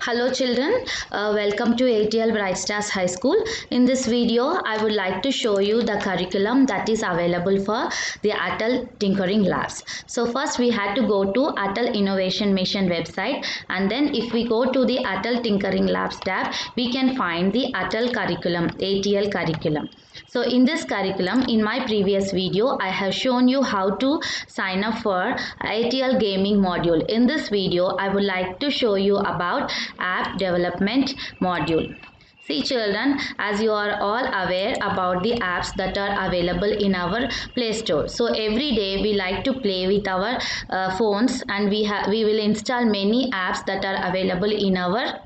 Hello children, welcome to ATL Bright Stars High School. In this video, I would like to show you the curriculum that is available for the Atal Tinkering Labs. So first we had to go to Atal Innovation Mission website, and then if we go to the Atal Tinkering Labs tab, we can find the Atal curriculum, ATL curriculum. So in this curriculum, in my previous video, I have shown you how to sign up for ATL gaming module. In this video, I would like to show you about app development module. See children, as you are all aware about the apps that are available in our Play Store. So every day we like to play with our phones, and we will install many apps that are available in our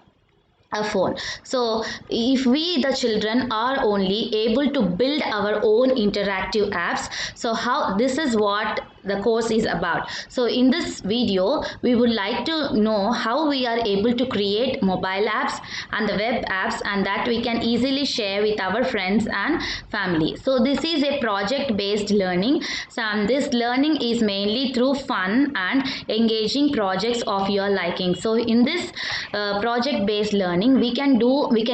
a phone. So if we the children are only able to build our own interactive apps, so how this is what the course is about. So in this video we would like to know how we are able to create mobile apps and the web apps, and that we can easily share with our friends and family. So this is a project based learning. So this learning is mainly through fun and engaging projects of your liking. So in this project based learning, we can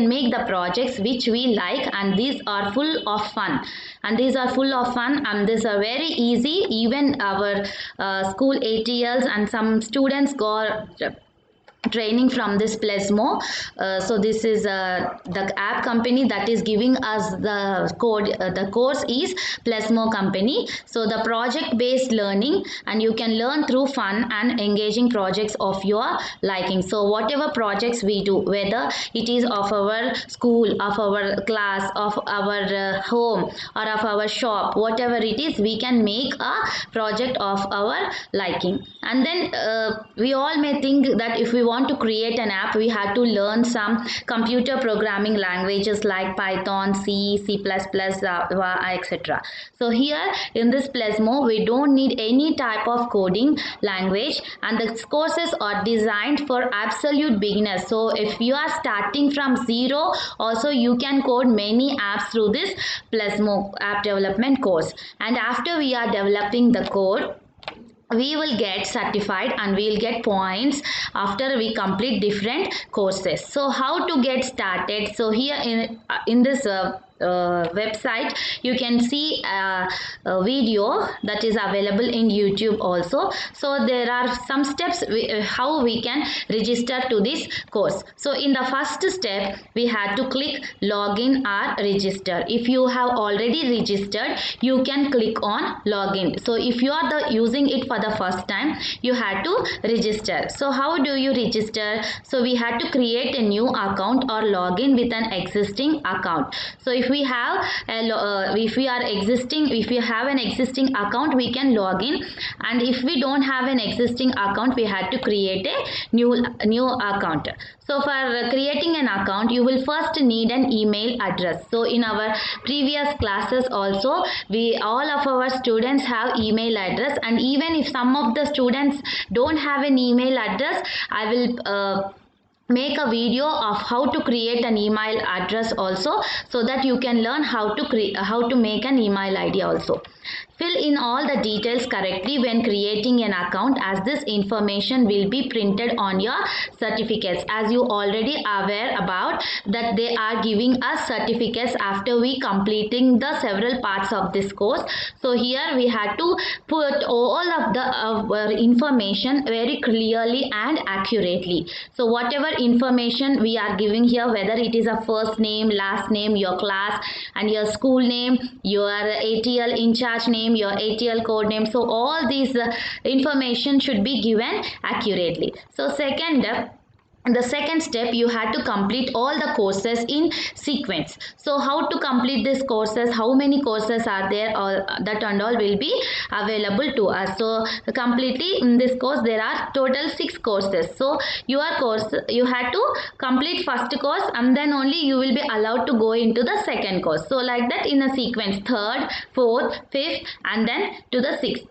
make the projects which we like, and these are full of fun, and these are very easy. Even our school ATLs and some students got training from this Plasmo. So this is the app company that is giving us the code. The course is Plasmo company. So the project based learning, and you can learn through fun and engaging projects of your liking. So whatever projects we do, whether it is of our school, of our class, of our home, or of our shop, whatever it is, we can make a project of our liking. And then we all may think that if we want to create an app, we have to learn some computer programming languages like Python, C, C++, etc. So here in this Plasmo, we don't need any type of coding language, and the courses are designed for absolute beginners. So if you are starting from zero, also you can code many apps through this Plasmo app development course. And after we are developing the code, we will get certified and we will get points after we complete different courses. So how to get started? So here in this website, you can see a video that is available in YouTube also. So there are some steps how we can register to this course. So in the first step, we had to click login or register. If you have already registered, you can click on login. So if you are using it for the first time, you had to register. So how do you register? So we had to create a new account or login with an existing account. So if we have if you have an existing account, we can log in, and if we don't have an existing account, we had to create a new account. So for creating an account, you will first need an email address. So in our previous classes also, all of our students have email address, and even if some of the students don't have an email address, I will make a video of how to create an email address also, so that you can learn how to make an email ID also. Fill in all the details correctly when creating an account, as this information will be printed on your certificates. As you already aware about that, they are giving us certificates after we completing the several parts of this course. So here we had to put all of the information very clearly and accurately. So whatever information we are giving here, whether it is a first name, last name, your class and your school name, your ATL in charge name, your ATL code name, so all these information should be given accurately. So the second step, you had to complete all the courses in sequence. So how to complete these courses, how many courses are there, all that and all will be available to us. So completely in this course, there are total 6 courses. So your course, you had to complete first course, and then only you will be allowed to go into the second course. So like that in a sequence, 3rd, 4th, 5th, and then to the 6th.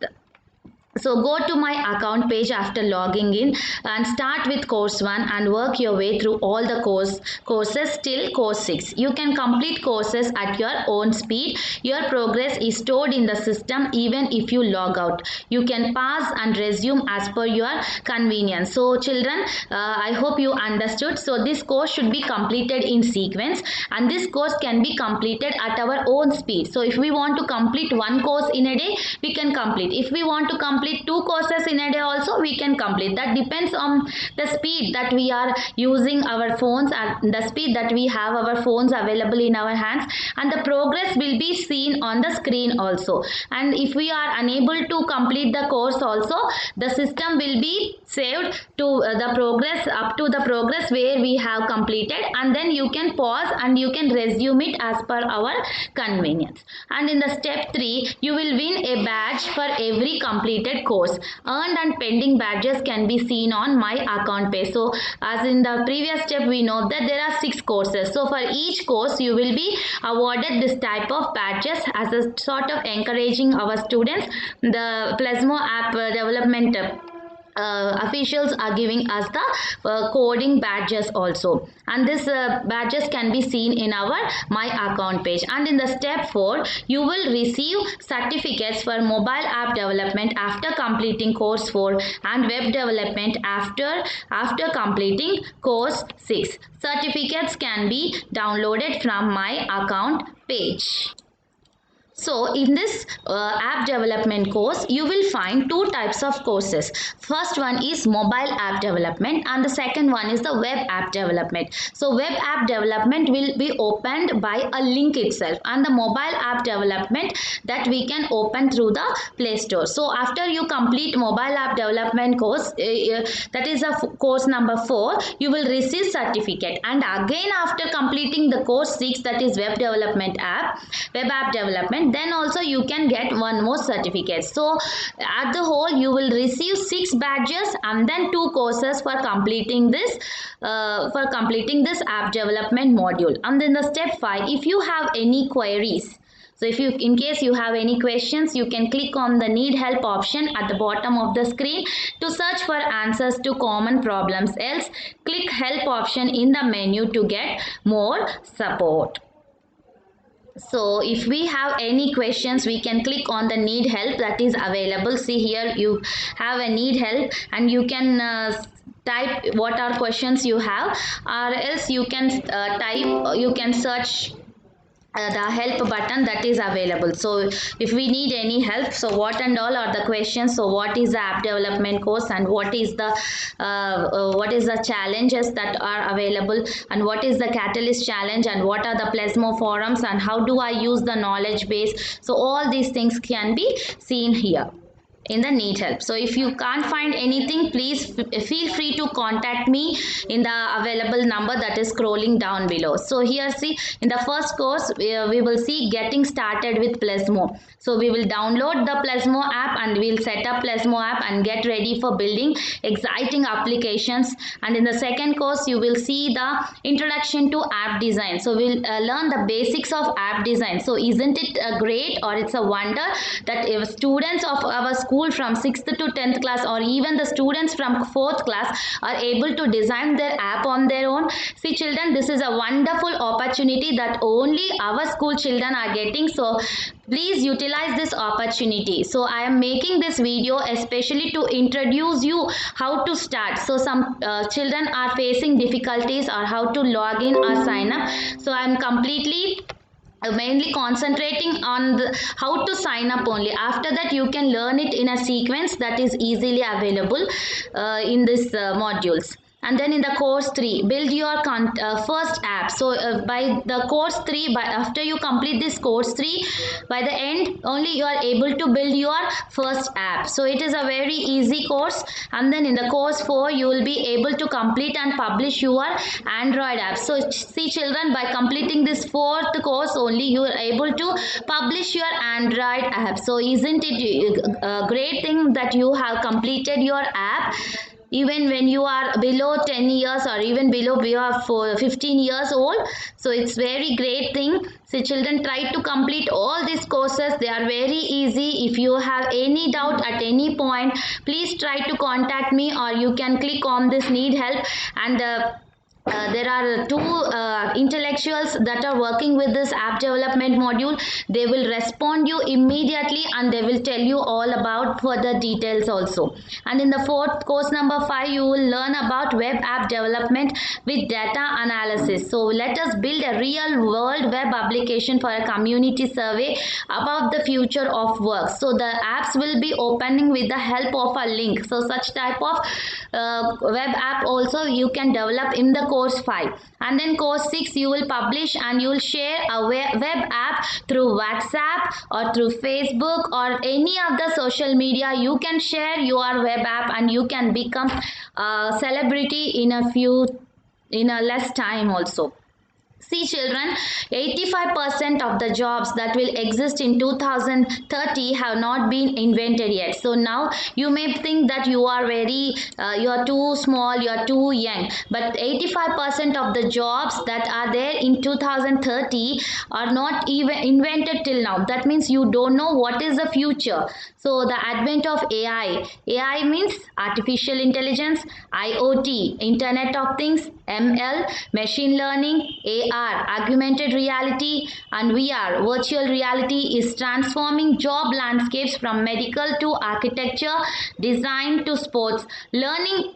So go to my account page after logging in and start with course 1 and work your way through all the courses till course 6. You can complete courses at your own speed. Your progress is stored in the system even if you log out. You can pause and resume as per your convenience. So children, I hope you understood. So this course should be completed in sequence, and this course can be completed at our own speed. So if we want to complete one course in a day, we can complete. If we want to complete two courses in a day also, we can complete. That depends on the speed that we are using our phones and the speed that we have our phones available in our hands, and the progress will be seen on the screen also. And if we are unable to complete the course also, the system will be saved to the progress up to the progress where we have completed, and then you can pause and you can resume it as per our convenience. And in the step 3, you will win a badge for every completed course. Earned and pending badges can be seen on my account page. So as in the previous step, we know that there are 6 courses. So for each course, you will be awarded this type of badges as a sort of encouraging our students. The Plasmo app development officials are giving us the coding badges also, and this badges can be seen in our my account page. And in the step 4, you will receive certificates for mobile app development after completing course 4 and web development after completing course 6. Certificates can be downloaded from my account page. So in this app development course, you will find two types of courses. First one is mobile app development and the second one is the web app development. So web app development will be opened by a link itself, and the mobile app development that we can open through the Play Store. So after you complete mobile app development course, that is a course number 4, you will receive certificate, and again after completing the course 6, that is web app development, then also you can get one more certificate. So at the whole you will receive 6 badges and then 2 courses for completing this app development module. And then the step 5, if you have any queries, so if you, in case you have any questions, you can click on the need help option at the bottom of the screen to search for answers to common problems. Else click help option in the menu to get more support. So if we have any questions, we can click on the need help that is available. See here you have a need help, and you can type what are questions you have, or else you can you can search the help button that is available. So if we need any help, so what and all are the questions, so what is the app development course, and what is the challenges that are available, and what is the catalyst challenge, and what are the Plasmo forums, and how do I use the knowledge base. So all these things can be seen here in the need help. So if you can't find anything, please feel free to contact me in the available number that is scrolling down below. So here see, in the first course we will see getting started with Plasmo. So we will download the Plasmo app and we'll set up Plasmo app and get ready for building exciting applications. And in the second course you will see the introduction to app design. So we'll learn the basics of app design. So isn't it great, or it's a wonder that if students of our school from 6th to 10th class, or even the students from 4th class, are able to design their app on their own. See children, this is a wonderful opportunity that only our school children are getting. So please utilize this opportunity. So I am making this video especially to introduce you how to start. So some children are facing difficulties or how to log in or sign up. So I am completely mainly concentrating on how to sign up only. After that you can learn it in a sequence that is easily available in this modules. And then in the course 3, build your first app. So by the course 3, after you complete this course 3, by the end only you are able to build your first app. So it is a very easy course. And then in the course 4, you will be able to complete and publish your Android app. So see children, by completing this 4th course only you are able to publish your Android app. So isn't it a great thing that you have completed your app? even when you are below 10 years or even below you are 15 years old. So it's very great thing. So children, try to complete all these courses. They are very easy. If you have any doubt at any point, please try to contact me, or you can click on this need help, and there are two intellectuals that are working with this app development module. They will respond you immediately, and they will tell you all about further details also. And in the fourth course number 5, you will learn about web app development with data analysis. So let us build a real world web application for a community survey about the future of work. So the apps will be opening with the help of a link. So such type of web app also you can develop in the course 5. And then course 6, you will publish and you will share a web app through WhatsApp or through Facebook or any of the social media. You can share your web app and you can become a celebrity in a less time also. See children, 85% of the jobs that will exist in 2030 have not been invented yet. So now you may think that you are you are too small, you are too young. But 85% of the jobs that are there in 2030 are not even invented till now. That means you don't know what is the future. So the advent of AI means artificial intelligence, IoT, Internet of Things, ML, machine learning, AR, augmented reality, and VR, virtual reality, is transforming job landscapes from medical to architecture, design to sports. Learning.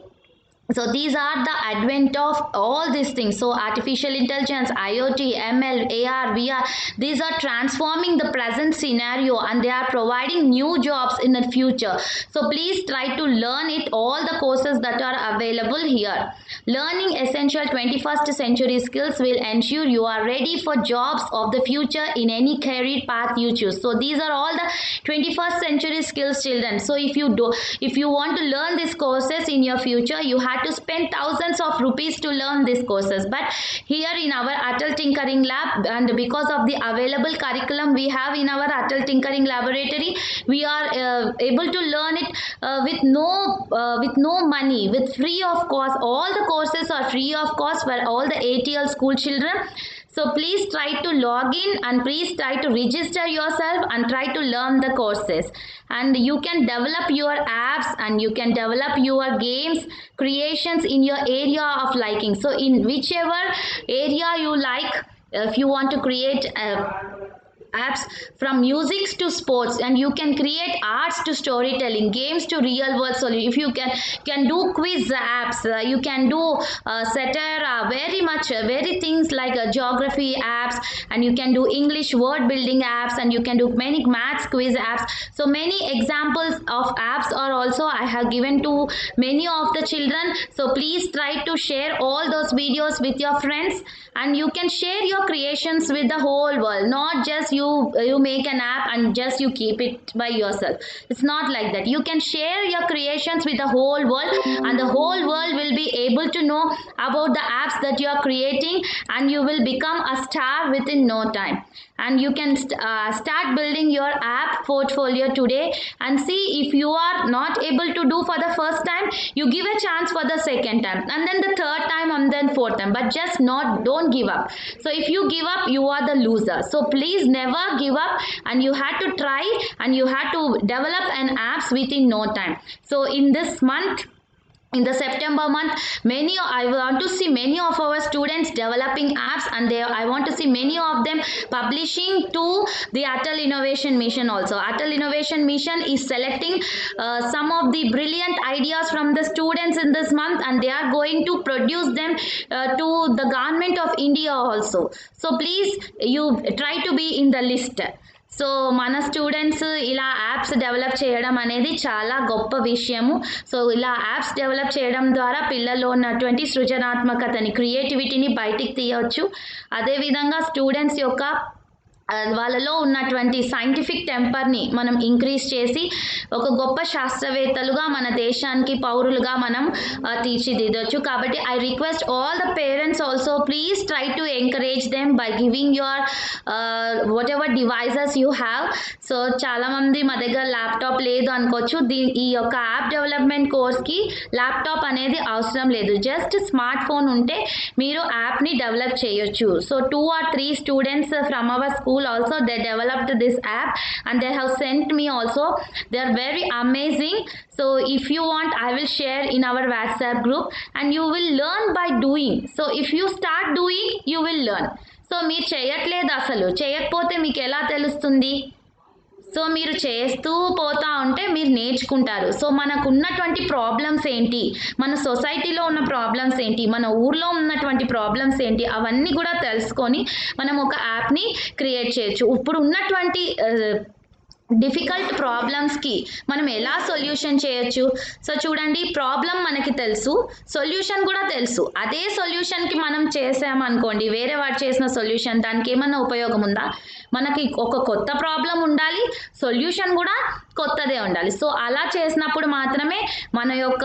So these are the advent of all these things. So artificial intelligence, IoT, ML, AR, VR, these are transforming the present scenario, and they are providing new jobs in the future. So please try to learn it, all the courses that are available here. Learning essential 21st century skills will ensure you are ready for jobs of the future in any career path you choose. So these are all the 21st century skills, children. So if you want to learn these courses in your future, you have to spend thousands of rupees to learn these courses. But here in our Atal Tinkering Lab, and because of the available curriculum we have in our Atal Tinkering Laboratory, we are able to learn it with no money, with free of cost. All the courses are free of cost for all the ATL school children. So please try to log in and please try to register yourself and try to learn the courses. And you can develop your apps and you can develop your games, creations in your area of liking. So in whichever area you like, if you want to create apps from music to sports, and you can create arts to storytelling, games to real world solution. If you can do quiz apps, you can do satire, very things like geography apps, and you can do English word building apps, and you can do many maths quiz apps. So many examples of apps are also I have given to many of the children. So please try to share all those videos with your friends, and you can share your creations with the whole world, not just you make an app and just you keep it by yourself. It's not like that. You can share your creations with the whole world, and the whole world will be able to know about the apps that you are creating, and you will become a star within no time. And you can start building your app portfolio today, and see if you are not able to do for the first time, you give a chance for the second time, and then the third time, and then fourth time, but just don't give up. So if you give up, you are the loser. So please never give up, and you have to try, and you have to develop an apps within no time. So in this month, in the September month, I want to see many of our students developing apps, and I want to see many of them publishing to the Atal Innovation Mission also. Atal Innovation Mission is selecting some of the brilliant ideas from the students in this month, and they are going to produce them to the government of India also. So please, you try to be in the list. So మన students ఇలా apps develop చేయడం అనేది చాలా గొప్ప విషయము. So ఇలా apps develop చేయడం ద్వారా పిల్లల్లో ఉన్నటువంటి సృజనాత్మకతని, క్రియేటివిటీని బయటికి తీయవచ్చు. అదేవిధంగా స్టూడెంట్స్ యొక్క వాళ్ళలో ఉన్నటువంటి సైంటిఫిక్ టెంపర్ని మనం ఇంక్రీజ్ చేసి ఒక గొప్ప శాస్త్రవేత్తలుగా మన దేశానికి పౌరులుగా మనం తీర్చిదిద్దొచ్చు. కాబట్టి I request all the parents also please try to encourage them by giving your what ever devices you have. So చాలామంది మా దగ్గర ల్యాప్టాప్ లేదు అనుకోవచ్చు. ఈ యొక్క యాప్ డెవలప్మెంట్ కోర్స్కి ల్యాప్టాప్ అనేది అవసరం లేదు. జస్ట్ స్మార్ట్ ఫోన్ ఉంటే మీరు యాప్ని డెవలప్ చేయొచ్చు. So 2 or 3 students from our school also they developed this app and they have sent me also. They are very amazing. So if you want, I will share in our WhatsApp group and you will learn by doing. So if you start doing, you will learn. So మీరు చేయట్లేదు, అసలు చేయకపోతే మీకు ఎలా తెలుస్తుంది? So మీరు చేస్తూ పోతా ఉంటే మీరు నేర్చుకుంటారు. సో మనకు ఉన్నటువంటి ప్రాబ్లమ్స్ ఏంటి, మన సొసైటీలో ఉన్న ప్రాబ్లమ్స్ ఏంటి, మన ఊర్లో ఉన్నటువంటి ప్రాబ్లమ్స్ ఏంటి, అవన్నీ కూడా తెలుసుకొని మనం ఒక యాప్ని క్రియేట్ చేయొచ్చు. ఇప్పుడు ఉన్నటువంటి డిఫికల్ట్ ప్రాబ్లమ్స్కి మనం ఎలా సొల్యూషన్ చేయొచ్చు? సో చూడండి, ప్రాబ్లం మనకి తెలుసు, సొల్యూషన్ కూడా తెలుసు. అదే సొల్యూషన్కి మనం చేసామనుకోండి, వేరే వాడు చేసిన సొల్యూషన్, దానికి ఏమన్నా ఉపయోగం ఉందా? మనకి ఒక కొత్త ప్రాబ్లం ఉండాలి, సొల్యూషన్ కూడా కొత్తదే ఉండాలి. సో అలా చేసినప్పుడు మాత్రమే మన యొక్క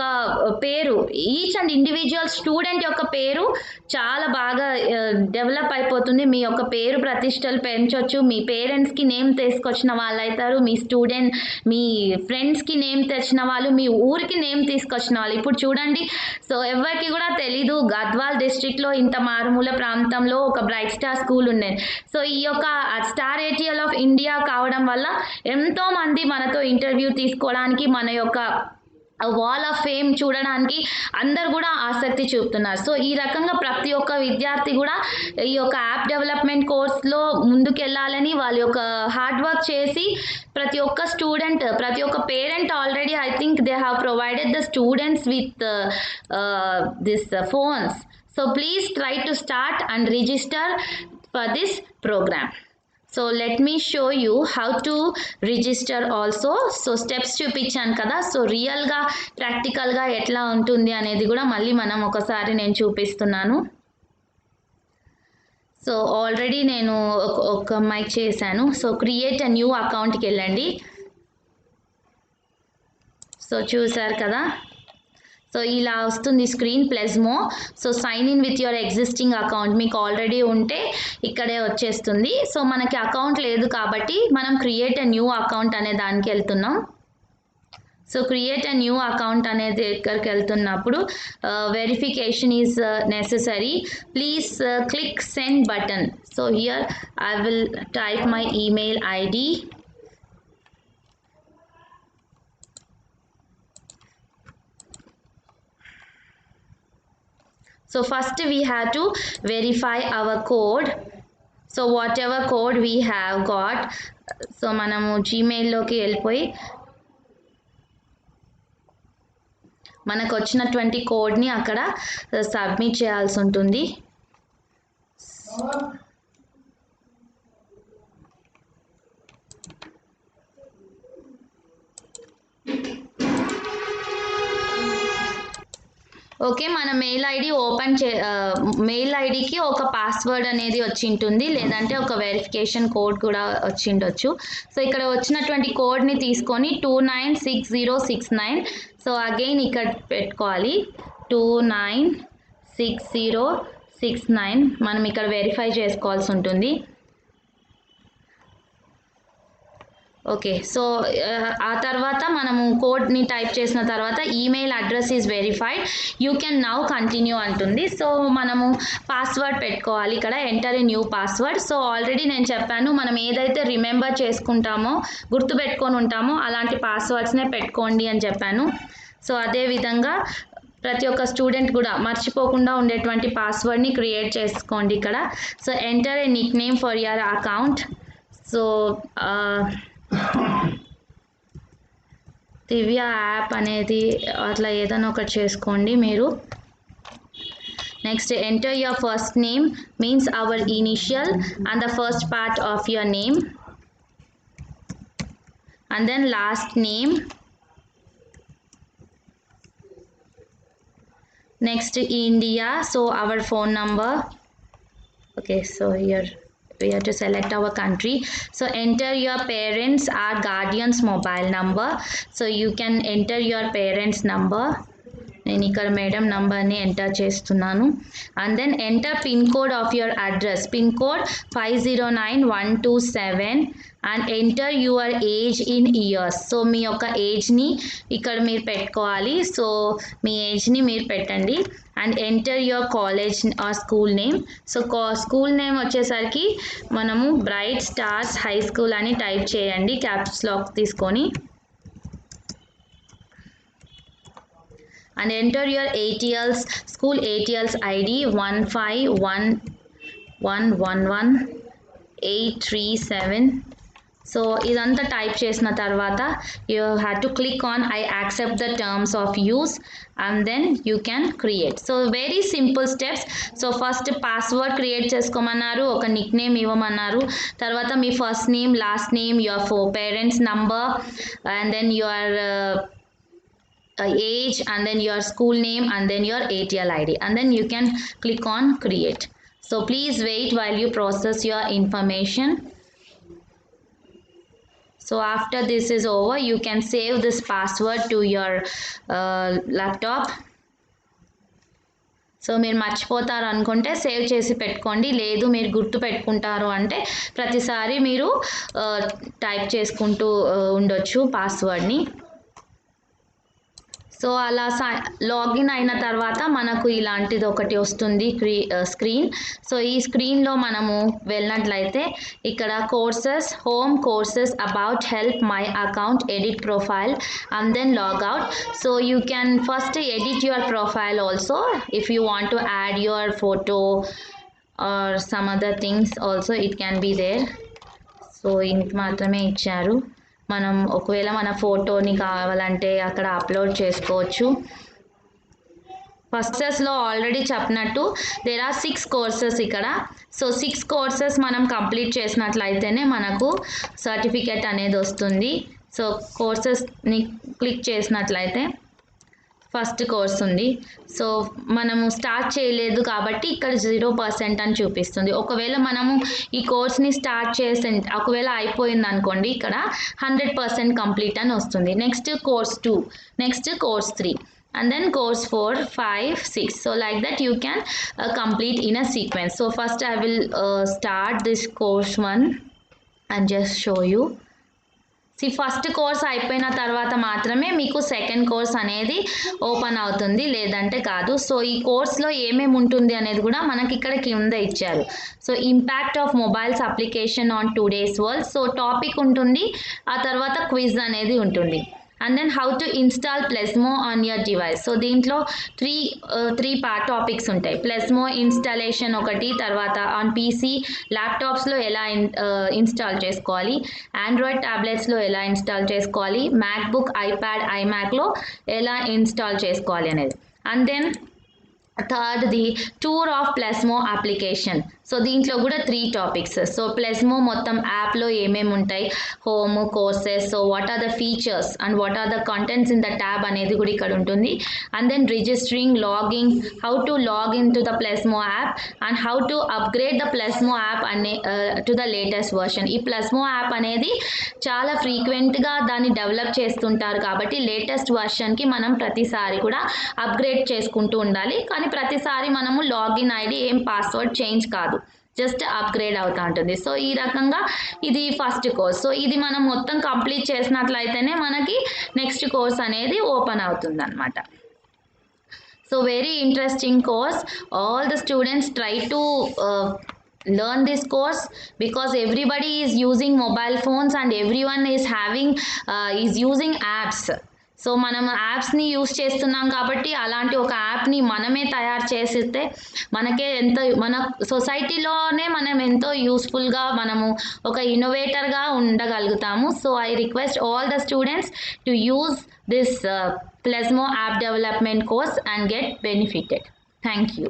పేరు, ఈచ్ అండ్ ఇండివిజువల్ స్టూడెంట్ యొక్క పేరు చాలా బాగా డెవలప్ అయిపోతుంది. మీ యొక్క పేరు ప్రతిష్టలు పెంచవచ్చు. మీ పేరెంట్స్కి నేమ్ తీసుకొచ్చిన వాళ్ళు అవుతారు. మీ స్టూడెంట్, మీ ఫ్రెండ్స్కి నేమ్ తెచ్చిన వాళ్ళు, మీ ఊరికి నేమ్ తీసుకొచ్చిన వాళ్ళు. ఇప్పుడు చూడండి, సో ఎవరికి కూడా తెలీదు గద్వాల్ డిస్ట్రిక్ట్లో ఇంత మారుమూల ప్రాంతంలో ఒక బ్రైట్ స్టార్ స్కూల్ ఉండేది. సో ఈ యొక్క స్టార్ ఏటీఎల్ ఆఫ్ ఇండియా కావడం వల్ల ఎంతో మంది మనతో ఇంటర్వ్యూ తీసుకోవడానికి, మన యొక్క వాల్ ఆఫ్ ఫేమ్ చూడడానికి అందరు కూడా ఆసక్తి చూపుతున్నారు. సో ఈ రకంగా ప్రతి ఒక్క విద్యార్థి కూడా ఈ యొక్క యాప్ డెవలప్మెంట్ కోర్స్లో ముందుకెళ్ళాలని వాళ్ళ యొక్క హార్డ్ వర్క్ చేసి, ప్రతి ఒక్క స్టూడెంట్, ప్రతి ఒక్క parent already I think they have provided the students with this phones. So please try to start and register for this program. So let me show you how to register also. So steps చూపించాను కదా, so రియల్గా ప్రాక్టికల్గా ఎట్లా ఉంటుంది అనేది కూడా మళ్ళీ మనం ఒకసారి నేను చూపిస్తున్నాను. సో ఆల్రెడీ నేను ఒక అమ్మాయికి చేశాను. సో క్రియేట్ అ న్యూ అకౌంట్కి వెళ్ళండి. సో చూసారు కదా, సో ఇలా వస్తుంది screen Plezmo. So sign in with your existing account, మీకు ఆల్రెడీ ఉంటే ఇక్కడే వచ్చేస్తుంది. సో మనకి అకౌంట్ లేదు కాబట్టి మనం క్రియేట్ అ న్యూ అకౌంట్ అనే దానికి వెళ్తున్నాం. So create a new account అనేది దగ్గరికి వెళ్తున్నప్పుడు verification is necessary. Please click send button. So here I will type my email ID. So first we have to verify our code. So whatever code we have got, so మనము జీమెయిల్లోకి వెళ్ళిపోయి మనకు వచ్చినటువంటి కోడ్ని అక్కడ submit చేయాల్సి ఉంటుంది. Okay, మన mail ID open mail ఐడికి ఒక పాస్వర్డ్ అనేది వచ్చి ఉంటుంది, లేదంటే ఒక వెరిఫికేషన్ కోడ్ కూడా వచ్చి ఉండొచ్చు. సో ఇక్కడ వచ్చినటువంటి కోడ్ని తీసుకొని 296069. సో అగైన్ ఇక్కడ పెట్టుకోవాలి 296069. మనం ఇక్కడ వెరిఫై చేసుకోవాల్సి ఉంటుంది. ఓకే, సో ఆ తర్వాత మనము కోడ్ని టైప్ చేసిన తర్వాత email address is verified, you can now continue అంటుంది. సో మనము పాస్వర్డ్ పెట్టుకోవాలి ఇక్కడ, enter a new password. So already నేను చెప్పాను, మనం ఏదైతే రిమెంబర్ చేసుకుంటామో, గుర్తుపెట్టుకొని ఉంటామో అలాంటి పాస్వర్డ్స్నే పెట్టుకోండి అని చెప్పాను. సో అదేవిధంగా ప్రతి ఒక్క స్టూడెంట్ కూడా మర్చిపోకుండా ఉండేటువంటి పాస్వర్డ్ని క్రియేట్ చేసుకోండి ఇక్కడ. So enter a nick name for your account. So Divya app అనేది అట్లా ఏదైనా ఒకటి చేసుకోండి మీరు. Next enter your first name, means our initial and the first part of your name, and then last name. Next India, so our phone number. Okay, so here we have to select our country. So enter your parents or guardian's mobile number. So you can enter your parents number. నేను ఇక్కడ madam నంబర్ని enter చేస్తున్నాను. And then enter pin code of your address. Pin code 509127 and enter your age in years. So మీ యొక్క ఏజ్ని ఇక్కడ మీరు పెట్టుకోవాలి. సో మీ ఏజ్ని మీరు పెట్టండి. And enter your college or school name. So school name వచ్చేసరికి మనము బ్రైట్ స్టార్స్ హై స్కూల్ అని టైప్ చేయండి క్యాప్స్ లాక్ తీసుకొని. And enter your ATL's school ATL's ID 151111837. So ఇదంతా టైప్ చేసిన తర్వాత you have to click on I accept the terms of use and then you can create. So very simple steps. So first password create చేసుకోమన్నారు, ఒక nickname ఇవ్వమన్నారు, తర్వాత మీ first name, last name, your parents number and then your age and then your school name and then your ATL ID and then you can click on create. So please wait while you process your information. So after this is over you can save this password to your laptop. So మీరు మర్చిపోతారు అనుకుంటే save చేసి పెట్టుకోండి, లేదు మీరు గుర్తు పెట్టుకుంటారు అంటే ప్రతిసారి మీరు టైప్ చేసుకుంటూ ఉండొచ్చు పాస్వర్డ్ని. సో అలా లాగిన్ అయిన తర్వాత మనకు ఇలాంటిది ఒకటి వస్తుంది స్క్రీన్. సో ఈ స్క్రీన్లో మనము వెళ్ళినట్లయితే ఇక్కడ courses, home courses, about, help, my account, edit profile and then log out. So you can first edit your profile also if you want to add your photo or some other things also it can be there. So ఇంత మాత్రమే ఇచ్చారు. మనం ఒకవేళ మన ఫోటోని కావాలంటే అక్కడ upload చేసుకోవచ్చు. ఫస్ట్స్లో ఆల్రెడీ చెప్పినట్టు దేర్ ఆర్ 6 కోర్సెస్ ఇక్కడ. సో 6 కోర్సెస్ మనం కంప్లీట్ చేసినట్లయితేనే మనకు సర్టిఫికెట్ అనేది వస్తుంది. సో కోర్సెస్ని క్లిక్ చేసినట్లయితే ఫస్ట్ కోర్స్ ఉంది. సో మనము స్టార్ట్ చేయలేదు కాబట్టి ఇక్కడ 0% అని చూపిస్తుంది. ఒకవేళ మనము ఈ కోర్స్ని స్టార్ట్ చేసి ఒకవేళ అయిపోయింది అనుకోండి ఇక్కడ 100% కంప్లీట్ అని వస్తుంది. Next course 2, next course 3 and then course 4, 5, 6. So like that you can complete in a sequence. So first I will start this course 1 and just show you. First course అయిపోయిన తర్వాత మాత్రమే మీకు సెకండ్ కోర్స్ అనేది open అవుతుంది, లేదంటే కాదు. So ఈ కోర్స్లో ఏమేమి ఉంటుంది అనేది కూడా మనకి ఇక్కడ కింద ఇచ్చారు. So impact of mobiles application on today's world. So topic ఉంటుంది, ఆ తర్వాత క్విజ్ అనేది ఉంటుంది. And then how to install Plezmo on your device. So దీంట్లో త్రీ పార్ట్ టాపిక్స్ ఉంటాయి. ప్లెస్మో ఇన్స్టాలేషన్ ఒకటి, తర్వాత ఆన్ పీసీ ల్యాప్టాప్స్లో ఎలా ఇన్స్టాల్ చేసుకోవాలి, ఆండ్రాయిడ్ ట్యాబ్లెట్స్లో ఎలా ఇన్స్టాల్ చేసుకోవాలి, మ్యాక్బుక్, ఐప్యాడ్, ఐమ్యాక్లో ఎలా ఇన్స్టాల్ చేసుకోవాలి అనేది. And then third the tour of Plezmo application. So దీంట్లో కూడా 3 టాపిక్స్. సో ప్లెస్మో మొత్తం యాప్లో ఏమేమి ఉంటాయి, home, courses, so what are the features and what are the contents in the tab అనేది కూడా ఇక్కడ ఉంటుంది. And then registering, logging, how to log in to the Plezmo app and how to upgrade the Plezmo app అనే to the latest version. ఈ Plezmo app అనేది చాలా ఫ్రీక్వెంట్గా దాన్ని డెవలప్ చేస్తుంటారు కాబట్టి లేటెస్ట్ వర్షన్కి మనం ప్రతిసారి కూడా అప్గ్రేడ్ చేసుకుంటూ ఉండాలి. కానీ ప్రతిసారి మనము లాగిన్ ఐడి ఏం పాస్వర్డ్ చేంజ్ కాదు, జస్ట్ అప్గ్రేడ్ అవుతూ ఉంటుంది. సో ఈ రకంగా ఇది ఫస్ట్ కోర్స్. సో ఇది మనం మొత్తం కంప్లీట్ చేసినట్లయితేనే మనకి నెక్స్ట్ కోర్స్ అనేది ఓపెన్ అవుతుంది అన్నమాట. So very interesting course. All the students try to learn this course because everybody is using mobile phones and everyone is using apps. So మనం యాప్స్ని use చేస్తున్నాం కాబట్టి అలాంటి ఒక యాప్ని మనమే తయారు చేసిస్తే మనకే మన సొసైటీలోనే మనం ఎంతో యూస్ఫుల్గా మనము ఒక ఇన్నోవేటర్గా ఉండగలుగుతాము. So I request all the students to use this Plezmo app development course and get benefited. Thank you.